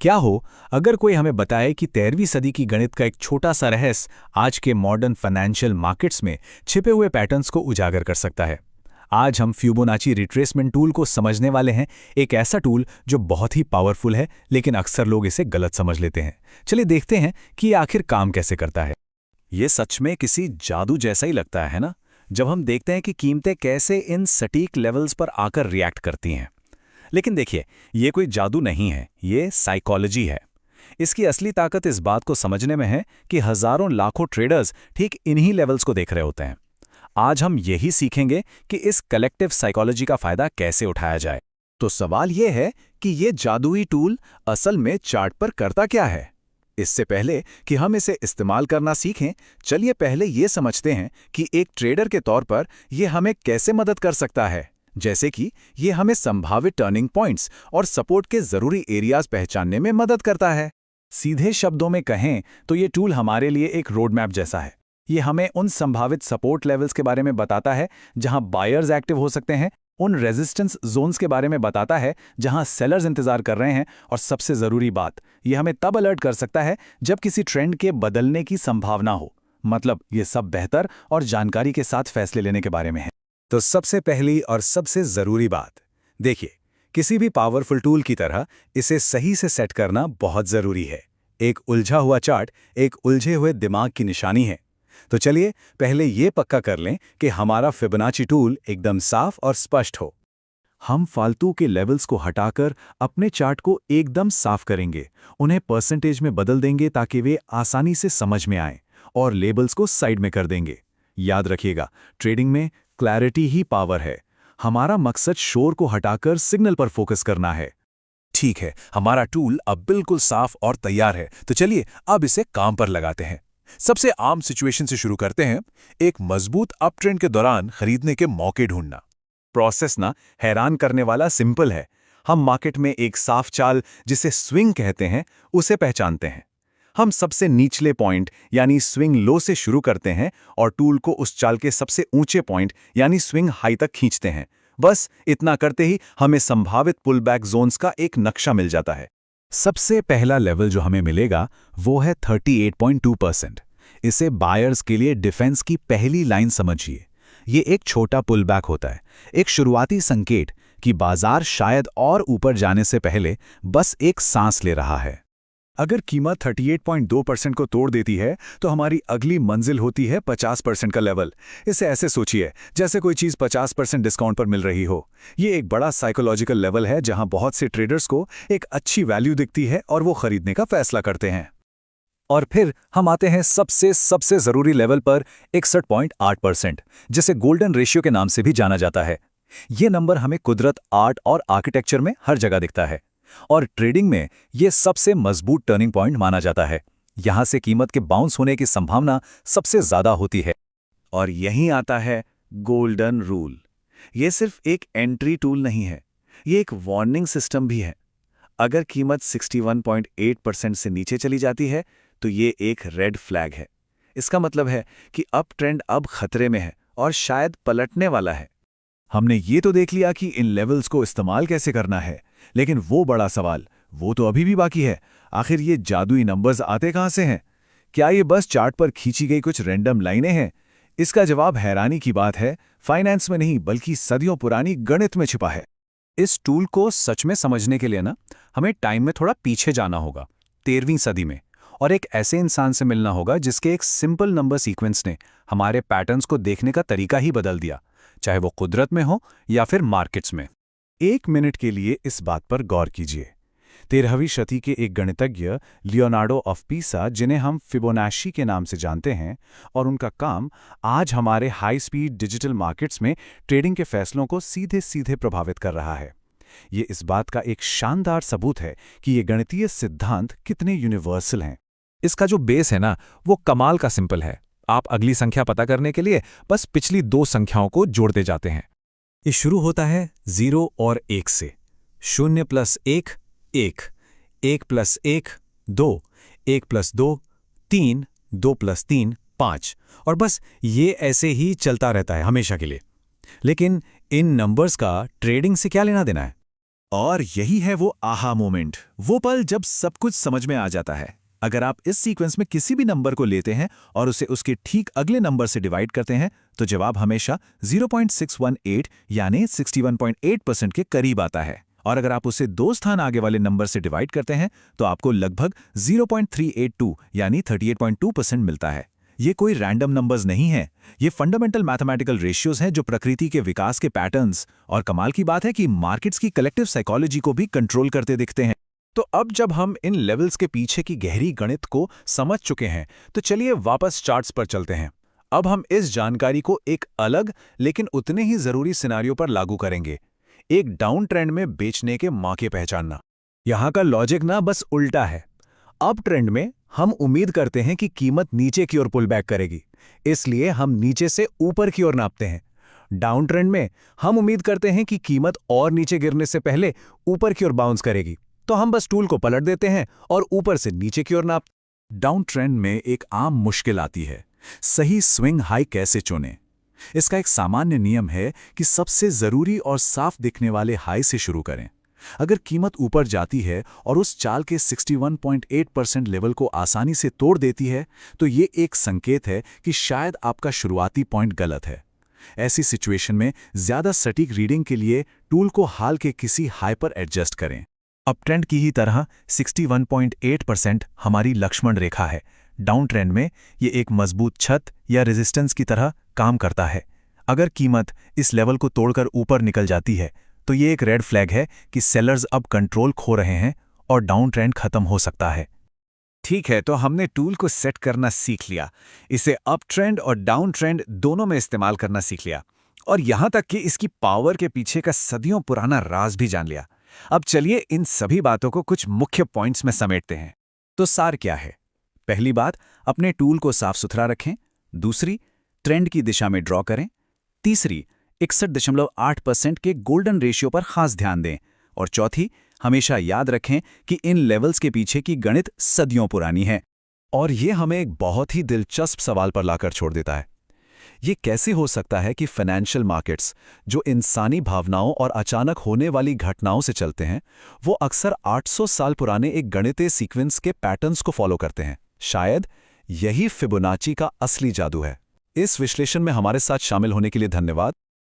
क्या हो अगर कोई हमें बताए कि 13वीं सदी की गणित का एक छोटा सा रहस्य आज के मॉडर्न फाइनेंशियल मार्केट्स में छिपे हुए पैटर्न्स को उजागर कर सकता है। आज हम फिबोनाची रिट्रेसमेंट टूल को समझने वाले हैं, एक ऐसा टूल जो बहुत ही पावरफुल है लेकिन अक्सर लोग इसे गलत समझ लेते हैं। चलिए देखते हैं कि ये आखिर काम कैसे करता है। ये सच में किसी जादू जैसा ही लगता है ना, जब हम देखते हैं कि कीमतें कैसे इन सटीक लेवल्स पर आकर रिएक्ट करती हैं। लेकिन देखिए, ये कोई जादू नहीं है, ये साइकोलॉजी है। इसकी असली ताकत इस बात को समझने में है कि हजारों लाखों ट्रेडर्स ठीक इन्हीं लेवल्स को देख रहे होते हैं। आज हम यही सीखेंगे कि इस कलेक्टिव साइकोलॉजी का फायदा कैसे उठाया जाए। तो सवाल यह है कि ये जादुई टूल असल में चार्ट पर करता क्या है। इससे पहले कि हम इसे इस्तेमाल करना सीखें, चलिए पहले ये समझते हैं कि एक ट्रेडर के तौर पर ये हमें कैसे मदद कर सकता है। जैसे कि ये हमें संभावित टर्निंग पॉइंट्स और सपोर्ट के जरूरी एरियाज पहचानने में मदद करता है। सीधे शब्दों में कहें तो ये टूल हमारे लिए एक रोड मैप जैसा है। ये हमें उन संभावित सपोर्ट लेवल्स के बारे में बताता है जहां बायर्स एक्टिव हो सकते हैं, उन रेजिस्टेंस जोन्स के बारे में बताता है जहां सेलर्स इंतजार कर रहे हैं, और सबसे जरूरी बात, ये हमें तब अलर्ट कर सकता है जब किसी ट्रेंड के बदलने की संभावना हो। मतलब ये सब बेहतर और जानकारी के साथ फैसले लेने के बारे में है। तो सबसे पहली और सबसे जरूरी बात, देखिए, किसी भी पावरफुल टूल की तरह इसे सही से सेट करना बहुत जरूरी है। एक उलझा हुआ चार्ट एक उलझे हुए दिमाग की निशानी है। तो चलिए पहले ये पक्का कर लें कि हमारा फिबोनाची टूल एकदम साफ और स्पष्ट हो। हम फालतू के लेवल्स को हटाकर अपने चार्ट को एकदम साफ करेंगे, उन्हें परसेंटेज में बदल देंगे ताकि वे आसानी से समझ में आएं, और लेबल्स को साइड में कर देंगे। याद रखिएगा, ट्रेडिंग में क्लैरिटी ही पावर है। हमारा मकसद शोर को हटाकर सिग्नल पर फोकस करना है। ठीक है, हमारा टूल अब बिल्कुल साफ और तैयार है, तो चलिए अब इसे काम पर लगाते हैं। सबसे आम सिचुएशन से शुरू करते हैं, एक मजबूत अप ट्रेंड के दौरान खरीदने के मौके ढूंढना। प्रोसेस ना हैरान करने वाला सिंपल है। हम मार्केट में एक साफ चाल, जिसे स्विंग कहते हैं, उसे पहचानते हैं। हम सबसे निचले पॉइंट यानी स्विंग लो से शुरू करते हैं और टूल को उस चाल के सबसे ऊंचे पॉइंट यानी स्विंग हाई तक खींचते हैं। बस इतना करते ही हमें संभावित पुल बैक जोन्स का एक नक्शा मिल जाता है। सबसे पहला लेवल जो हमें मिलेगा वो है 38.2%। इसे बायर्स के लिए डिफेंस की पहली लाइन समझिए। ये एक छोटा पुल बैक होता है, एक शुरुआती संकेत कि बाजार शायद और ऊपर जाने से पहले बस एक सांस ले रहा है। अगर कीमत 38.2% को तोड़ देती है तो हमारी अगली मंजिल होती है 50% का लेवल। इसे ऐसे सोचिए जैसे कोई चीज़ 50% डिस्काउंट पर मिल रही हो। ये एक बड़ा साइकोलॉजिकल लेवल है जहां बहुत से ट्रेडर्स को एक अच्छी वैल्यू दिखती है और वो खरीदने का फैसला करते हैं। और फिर हम आते हैं सबसे ज़रूरी लेवल पर, 61.8%, जिसे गोल्डन रेशियो के नाम से भी जाना जाता है। ये नंबर हमें कुदरत, आर्ट और आर्किटेक्चर में हर जगह दिखता है, और ट्रेडिंग में ये सबसे मजबूत टर्निंग पॉइंट माना जाता है। यहां से कीमत के बाउंस होने की संभावना सबसे ज्यादा होती है। और यहीं आता है गोल्डन रूल। ये सिर्फ एक एंट्री टूल नहीं है, ये एक वार्निंग सिस्टम भी है। अगर कीमत 61.8% से नीचे चली जाती है तो ये एक रेड फ्लैग है। इसका मतलब है कि अप ट्रेंड अब खतरे में है और शायद पलटने वाला है। हमने ये तो देख लिया कि इन लेवल्स को इस्तेमाल कैसे करना है, लेकिन वो बड़ा सवाल, वो तो अभी भी बाकी है। आखिर ये जादुई नंबर्स आते कहां से हैं? क्या ये बस चार्ट पर खींची गई कुछ रैंडम लाइनें हैं? इसका जवाब हैरानी की बात है, फाइनेंस में नहीं बल्कि सदियों पुरानी गणित में छिपा है। इस टूल को सच में समझने के लिए ना, हमें टाइम में थोड़ा पीछे जाना होगा, 13वीं सदी में, और एक ऐसे इंसान से मिलना होगा जिसके एक सिंपल नंबर सीक्वेंस ने हमारे पैटर्न्स को देखने का तरीका ही बदल दिया, चाहे वो कुदरत में हो या फिर मार्केट्स में। 1 मिनट के लिए इस बात पर गौर कीजिए। 13वीं शती के एक गणितज्ञ लियोनार्डो ऑफ पीसा, जिन्हें हम फिबोनाची के नाम से जानते हैं, और उनका काम आज हमारे हाई स्पीड डिजिटल मार्केट्स में ट्रेडिंग के फैसलों को सीधे सीधे प्रभावित कर रहा है। ये इस बात का एक शानदार सबूत है कि ये गणितीय सिद्धांत कितने यूनिवर्सल हैं। इसका जो बेस है ना, वो कमाल का सिंपल है। आप अगली संख्या पता करने के लिए बस पिछली 2 संख्याओं को जोड़ते जाते हैं। ये शुरू होता है 0 और 1 से। 0 + 1 1, 1 + 1 2, 1 + 2 3, 2 + 3 5, और बस ये ऐसे ही चलता रहता है हमेशा के लिए। लेकिन इन नंबर्स का ट्रेडिंग से क्या लेना देना है? और यही है वो आहा मोमेंट, वो पल जब सब कुछ समझ में आ जाता है। अगर आप इस सीक्वेंस में किसी भी नंबर को लेते हैं और उसे उसके ठीक अगले नंबर से डिवाइड करते हैं तो जवाब हमेशा 0.618 यानी 61.8% के करीब आता है। और अगर आप उसे 2 स्थान आगे वाले नंबर से डिवाइड करते हैं तो आपको लगभग 0.382 यानी 38.2% मिलता है। ये कोई रैंडम नंबर्स नहीं है, ये फंडामेंटल मैथमेटिकल रेशियोज हैं जो प्रकृति के विकास के पैटर्न्स और कमाल की बात है कि मार्केट्स की कलेक्टिव साइकोलॉजी को भी कंट्रोल करते दिखते हैं। तो अब जब हम इन लेवल्स के पीछे की गहरी गणित को समझ चुके हैं तो चलिए वापस चार्ट्स पर चलते हैं। अब हम इस जानकारी को एक अलग लेकिन उतने ही जरूरी सिनारियो पर लागू करेंगे, एक डाउन ट्रेंड में बेचने के मौके पहचानना। यहां का लॉजिक ना बस उल्टा है। अप ट्रेंड में हम उम्मीद करते हैं कि कीमत नीचे की ओर पुल बैक करेगी, इसलिए हम नीचे से ऊपर की ओर नापते हैं। डाउन ट्रेंड में हम उम्मीद करते हैं कि कीमत और नीचे गिरने से पहले ऊपर की ओर बाउंस करेगी, तो हम बस टूल को पलट देते हैं और ऊपर से नीचे की ओर नाप। डाउन ट्रेंड में एक आम मुश्किल आती है, सही स्विंग हाई कैसे चुनें। इसका एक सामान्य नियम है कि सबसे जरूरी और साफ दिखने वाले हाई से शुरू करें। अगर कीमत ऊपर जाती है और उस चाल के 61.8% लेवल को आसानी से तोड़ देती है तो ये एक संकेत है कि शायद आपका शुरुआती पॉइंट गलत है। ऐसी सिचुएशन में ज्यादा सटीक रीडिंग के लिए टूल को हाल के किसी हाई पर एडजस्ट करें। अप ट्रेंड की ही तरह 61.8% हमारी लक्ष्मण रेखा है। डाउन ट्रेंड में ये एक मजबूत छत या रेजिस्टेंस की तरह काम करता है। अगर कीमत इस लेवल को तोड़कर ऊपर निकल जाती है तो ये एक रेड फ्लैग है कि सेलर्स अब कंट्रोल खो रहे हैं और डाउन ट्रेंड खत्म हो सकता है। ठीक है, तो हमने टूल को सेट करना सीख लिया, इसे अप ट्रेंड और डाउन ट्रेंड दोनों में इस्तेमाल करना सीख लिया और यहां तक कि इसकी पावर के पीछे का सदियों पुराना राज भी जान लिया। अब चलिए इन सभी बातों को कुछ मुख्य पॉइंट्स में समेटते हैं। तो सार क्या है? पहली बात, अपने टूल को साफ सुथरा रखें। दूसरी, ट्रेंड की दिशा में ड्रॉ करें। तीसरी, 61.8% के गोल्डन रेशियो पर खास ध्यान दें। और चौथी, हमेशा याद रखें कि इन लेवल्स के पीछे की गणित सदियों पुरानी है। और ये हमें एक बहुत ही दिलचस्प सवाल पर लाकर छोड़ देता है। ये कैसे हो सकता है कि फाइनेंशियल मार्केट्स, जो इंसानी भावनाओं और अचानक होने वाली घटनाओं से चलते हैं, वो अक्सर 800 साल पुराने एक गणितीय सीक्वेंस के पैटर्न्स को फॉलो करते हैं? शायद यही फिबोनाची का असली जादू है। इस विश्लेषण में हमारे साथ शामिल होने के लिए धन्यवाद।